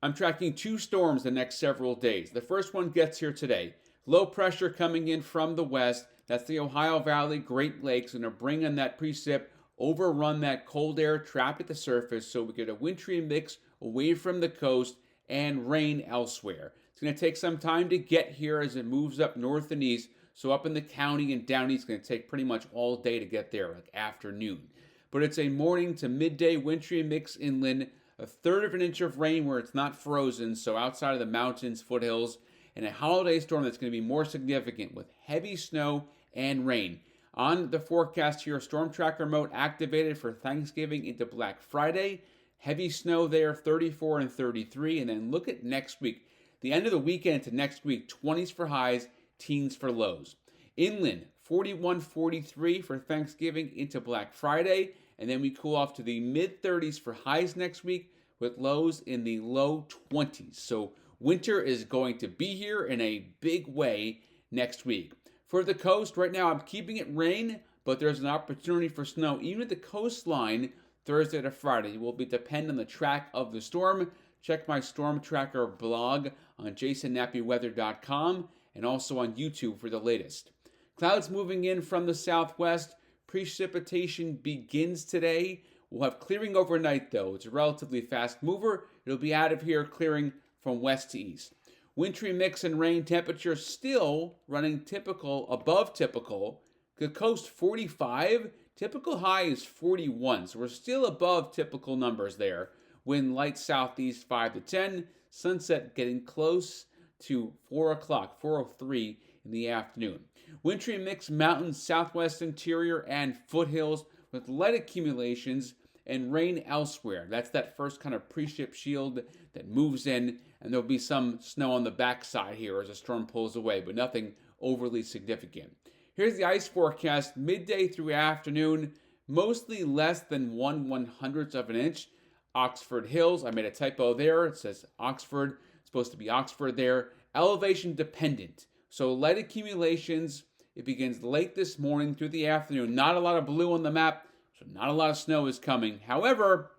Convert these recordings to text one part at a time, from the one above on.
I'm tracking two storms the next several days. The first one gets here today. Low pressure coming in from the west. That's the Ohio Valley, Great Lakes, going to bring in that precip, overrun that cold air trapped at the surface, so we get a wintry mix away from the coast and rain elsewhere. It's going to take some time to get here as it moves up north and east. So up in the county and down east, it's going to take pretty much all day to get there, like afternoon. But it's a morning to midday wintry mix inland, a third of an inch of rain where it's not frozen, so outside of the mountains, foothills, and a holiday storm that's going to be more significant with heavy snow and rain. On the forecast here, storm tracker mode activated for Thanksgiving into Black Friday. Heavy snow there, 34 and 33. And then look at next week. The end of the weekend to next week, 20s for highs, teens for lows. Inland, 41, 43 for Thanksgiving into Black Friday. And then we cool off to the mid-30s for highs next week with lows in the low 20s. So winter is going to be here in a big way next week. For the coast, right now I'm keeping it rain, but there's an opportunity for snow even at the coastline Thursday to Friday. It will be depend on the track of the storm. Check my storm tracker blog on jasonnappyweather.com and also on YouTube for the latest. Clouds moving in from the southwest. Precipitation begins today. We'll have clearing overnight though. It's a relatively fast mover. It'll be out of here clearing from west to east. Wintry mix and rain temperature still running typical, above typical. The coast 45, typical high is 41. So we're still above typical numbers there. Wind light southeast 5 to 10. Sunset getting close to 4 o'clock, 4:03 in the afternoon. Wintry mix mountains, southwest interior, and foothills with light accumulations and rain elsewhere. That's that first kind of precip shield that moves in, and there'll be some snow on the backside here as the storm pulls away, but nothing overly significant. Here's the ice forecast midday through afternoon, mostly less than 1/100th of an inch. Oxford Hills, I made a typo there. It says Oxford, it's supposed to be Oxford there. Elevation dependent. So light accumulations, it begins late this morning through the afternoon. Not a lot of blue on the map, so not a lot of snow is coming. However,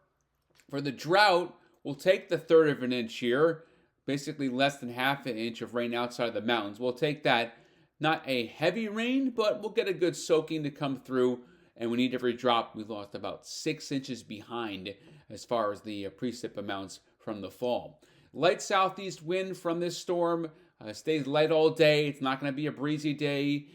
for the drought, we'll take the third of an inch here, basically less than half an inch of rain outside of the mountains. We'll take that. Not a heavy rain, but we'll get a good soaking to come through. And we need every drop. We lost about 6 inches behind as far as the precip amounts from the fall. Light southeast wind from this storm stays light all day. It's not going to be a breezy day.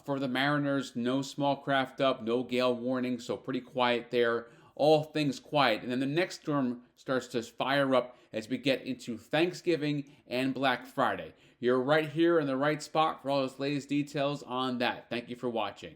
For the mariners, no small craft up, no gale warning, so pretty quiet there. All things quiet. And then the next storm starts to fire up as we get into Thanksgiving and Black Friday. You're right here in the right spot for all those latest details on that. Thank you for watching.